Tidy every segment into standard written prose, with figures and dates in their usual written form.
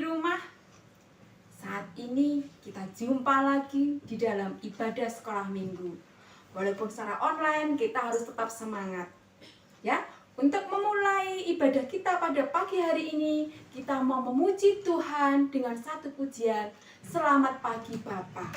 rumah. Saat ini kita jumpa lagi di dalam ibadah sekolah minggu. Walaupun secara online, kita harus tetap semangat. Ya, untuk memulai ibadah kita pada pagi hari ini, kita mau memuji Tuhan dengan satu pujian. Selamat pagi Bapa.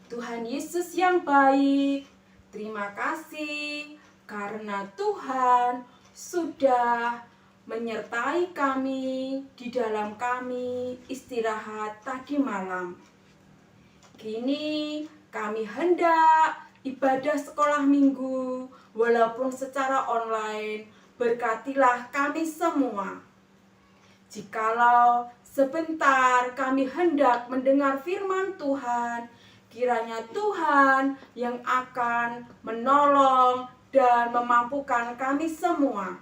Tuhan Yesus yang baik, terima kasih karena Tuhan sudah menyertai kami di dalam kami istirahat tadi malam. Kini kami hendak ibadah sekolah minggu walaupun secara online. Berkatilah kami semua. Jikalau sebentar kami hendak mendengar firman Tuhan, kiranya Tuhan yang akan menolong dan memampukan kami semua.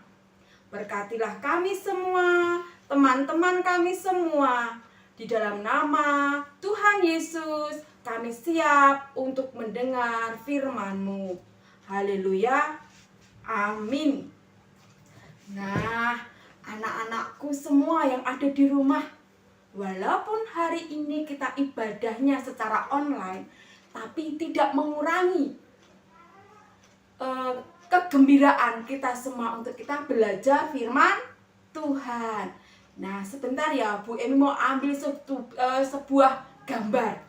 Berkatilah kami semua, teman-teman kami semua. Di dalam nama Tuhan Yesus, kami siap untuk mendengar firman-Mu. Haleluya. Amin. Nah, anak-anakku semua yang ada di rumah, walaupun hari ini kita ibadahnya secara online, tapi tidak mengurangi kegembiraan kita semua untuk kita belajar firman Tuhan. Nah, sebentar ya, Bu Emi mau ambil sebuah gambar.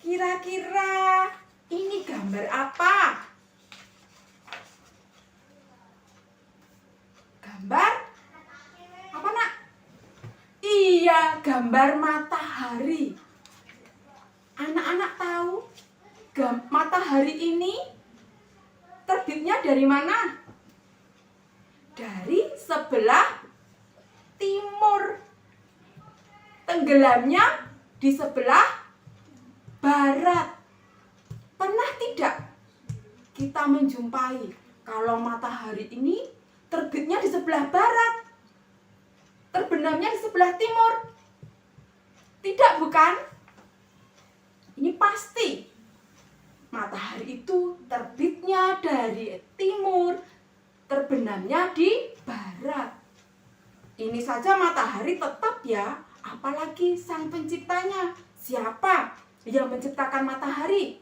Kira-kira, ini gambar apa? Gambar apa, Nak? Iya, gambar matahari. Anak-anak tahu matahari ini terbitnya dari mana? Dari sebelah timur. Tenggelamnya di sebelah barat. Pernah tidak kita menjumpai kalau matahari ini terbitnya di sebelah barat, terbenamnya di sebelah timur? Tidak, bukan? Ini pasti matahari itu terbitnya dari timur, terbenamnya di barat. Ini saja matahari tetap ya, apalagi sang penciptanya. Siapa yang menciptakan matahari?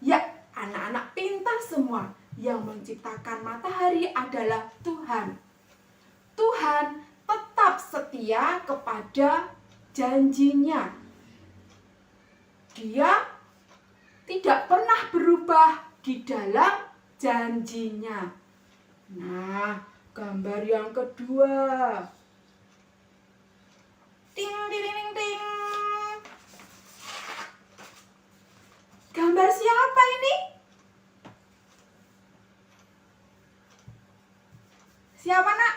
Ya, anak-anak pintar semua. Yang menciptakan matahari adalah Tuhan. Tuhan tetap setia kepada janjinya. Dia tidak pernah berubah di dalam janjinya. Nah, gambar yang kedua. Ting, ting, ting, ting. Gambar siapa ini? Siapa, nak?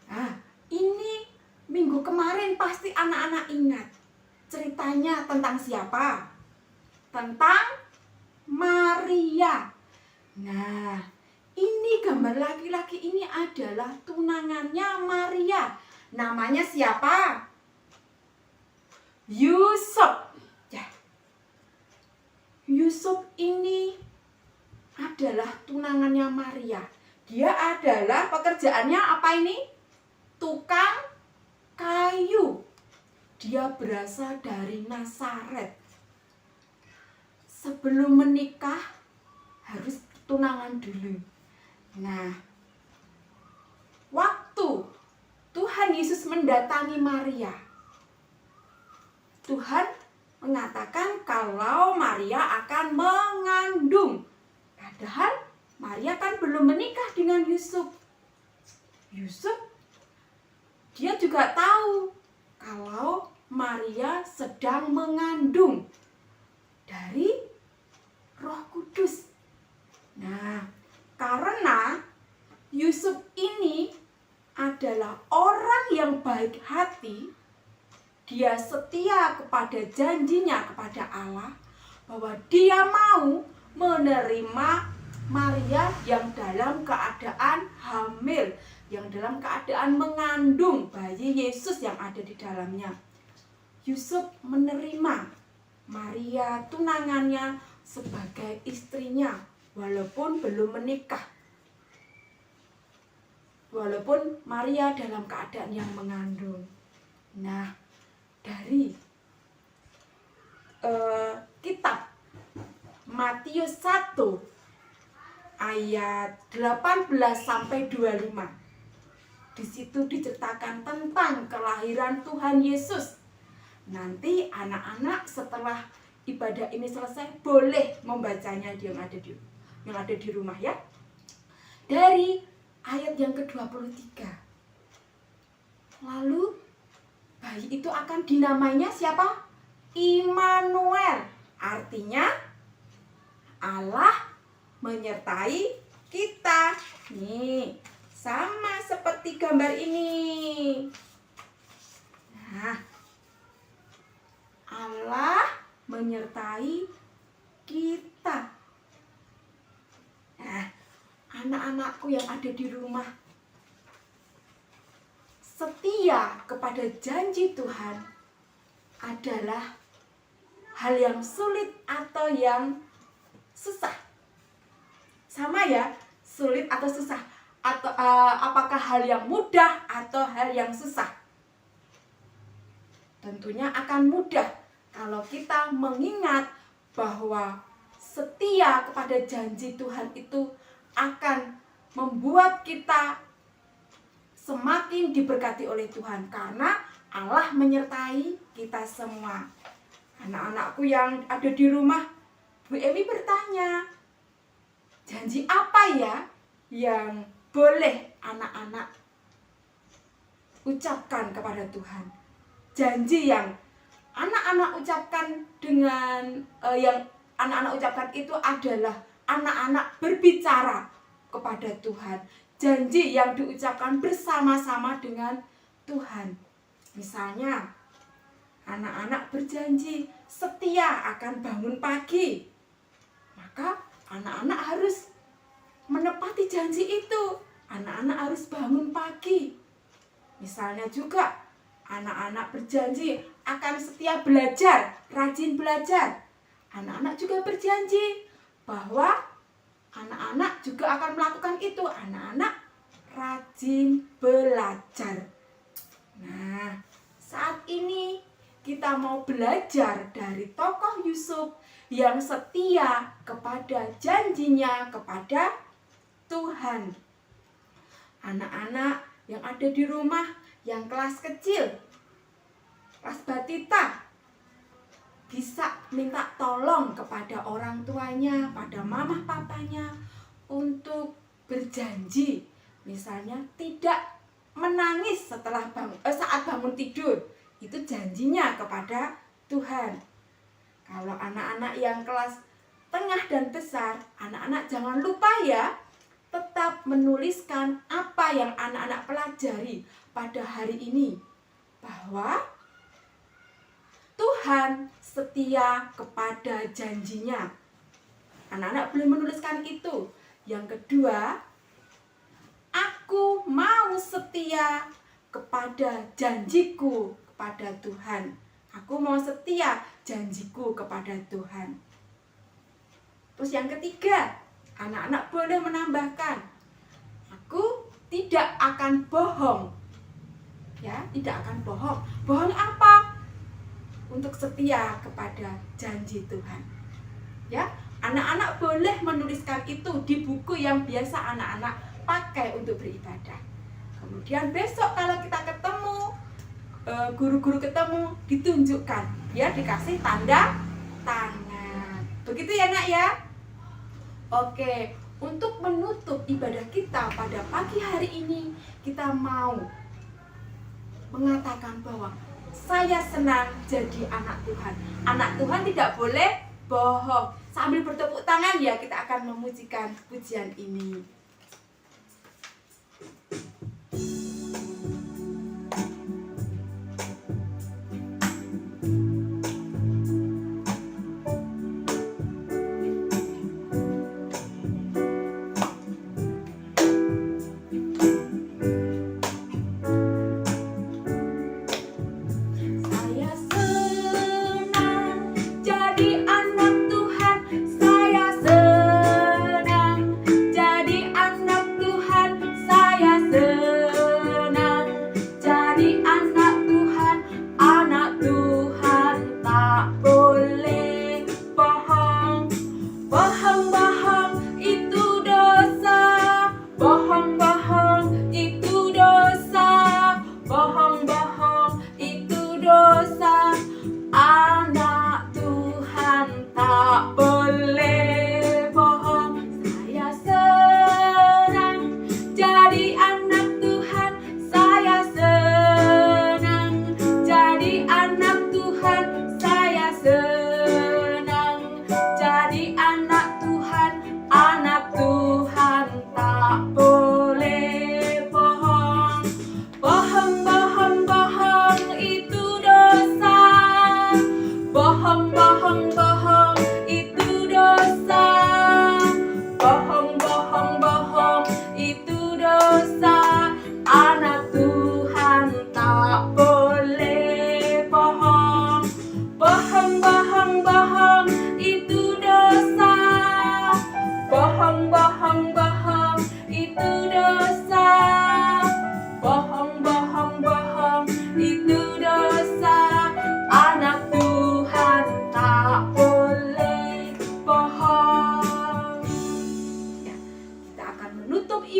Nah, ini minggu kemarin pasti anak-anak ingat. Ceritanya tentang siapa? Tentang Maria. Nah, ini gambar laki-laki ini adalah tunangannya Maria. Namanya siapa? Yusuf. Ya. Yusuf ini adalah tunangannya Maria. Dia adalah pekerjaannya apa ini? Tukang kayu. Dia berasal dari Nazaret. Sebelum menikah harus tunangan dulu. Nah, waktu Tuhan Yesus mendatangi Maria, Tuhan mengatakan kalau Maria akan mengandung. Padahal Maria kan belum menikah dengan Yusuf. Yusuf, dia juga tahu kalau Maria sedang mengandung dari Roh Kudus. Nah, karena Yusuf ini adalah orang yang baik hati, dia setia kepada janjinya kepada Allah, bahwa dia mau menerima Maria yang dalam keadaan hamil, yang dalam keadaan mengandung bayi Yesus yang ada di dalamnya. Yusuf menerima Maria tunangannya sebagai istrinya walaupun belum menikah. Walaupun Maria dalam keadaan yang mengandung. Nah, dari kitab Matius 1 ayat 18 sampai 25. Di situ diceritakan tentang kelahiran Tuhan Yesus. Nanti anak-anak setelah ibadah ini selesai boleh membacanya yang ada di rumah ya. Dari ayat yang ke-23. Lalu bayi itu akan dinamainya siapa? Immanuel. Artinya Allah menyertai kita. Nih, sama seperti gambar ini. Nah, Allah menyertai kita. Nah, anak-anakku yang ada di rumah, setia kepada janji Tuhan adalah hal yang sulit atau yang susah. Sama ya, sulit atau susah. Atau apakah hal yang mudah atau hal yang susah? Tentunya akan mudah kalau kita mengingat bahwa setia kepada janji Tuhan itu akan membuat kita semakin diberkati oleh Tuhan, karena Allah menyertai kita semua. Anak-anakku yang ada di rumah, Bu Emi bertanya, janji apa ya yang boleh anak-anak ucapkan kepada Tuhan? Janji yang anak-anak ucapkan yang anak-anak ucapkan itu adalah anak-anak berbicara kepada Tuhan. Janji yang diucapkan bersama-sama dengan Tuhan. Misalnya, anak-anak berjanji setia akan bangun pagi. Maka anak-anak harus menepati janji itu. Anak-anak harus bangun pagi. Misalnya juga, anak-anak berjanji akan setia belajar, rajin belajar. Anak-anak juga berjanji bahwa anak-anak juga akan melakukan itu. Anak-anak rajin belajar. Nah, saat ini kita mau belajar dari tokoh Yusuf yang setia kepada janjinya kepada Tuhan. Anak-anak yang ada di rumah, yang kelas kecil, kelas batita, bisa minta tolong kepada orang tuanya, pada mama papanya untuk berjanji. Misalnya tidak menangis saat bangun tidur. Itu janjinya kepada Tuhan. Kalau anak-anak yang kelas tengah dan besar, anak-anak jangan lupa ya, tetap menuliskan apa yang anak-anak pelajari pada hari ini. Bahwa Tuhan setia kepada janjinya. Anak-anak boleh menuliskan itu. Yang kedua, aku mau setia kepada janjiku kepada Tuhan. Aku mau setia janjiku kepada Tuhan. Terus yang ketiga, anak-anak boleh menambahkan, aku tidak akan bohong. Ya, tidak akan bohong. Bohong apa? Untuk setia kepada janji Tuhan. Ya, anak-anak boleh menuliskan itu di buku yang biasa anak-anak pakai untuk beribadah. Kemudian besok kalau kita ketemu, guru-guru ketemu, ditunjukkan, ya, dikasih tanda tangan. Begitu ya nak ya. Oke, untuk menutup ibadah kita pada pagi hari ini, kita mau mengatakan bahwa saya senang jadi anak Tuhan. Anak Tuhan tidak boleh bohong. Sambil bertepuk tangan ya, kita akan memujikan pujian ini.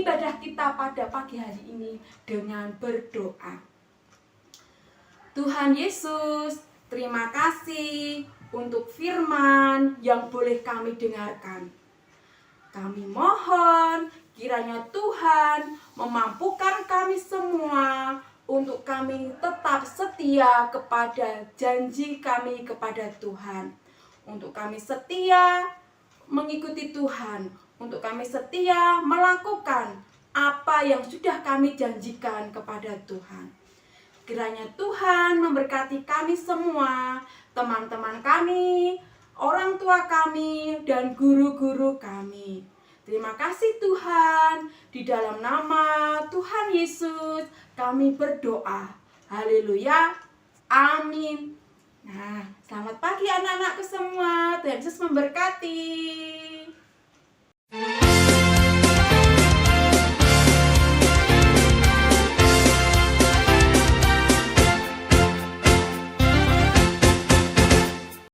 ibadah kita pada pagi hari ini dengan berdoa. Tuhan Yesus, terima kasih untuk firman yang boleh kami dengarkan. Kami mohon kiranya Tuhan memampukan kami semua untuk kami tetap setia kepada janji kami kepada Tuhan. Untuk kami setia mengikuti Tuhan, untuk kami setia melakukan apa yang sudah kami janjikan kepada Tuhan. Kiranya Tuhan memberkati kami semua, teman-teman kami, orang tua kami, dan guru-guru kami. Terima kasih Tuhan, di dalam nama Tuhan Yesus kami berdoa. Haleluya, amin. Nah, selamat pagi anak-anakku semua, Tuhan Yesus memberkati.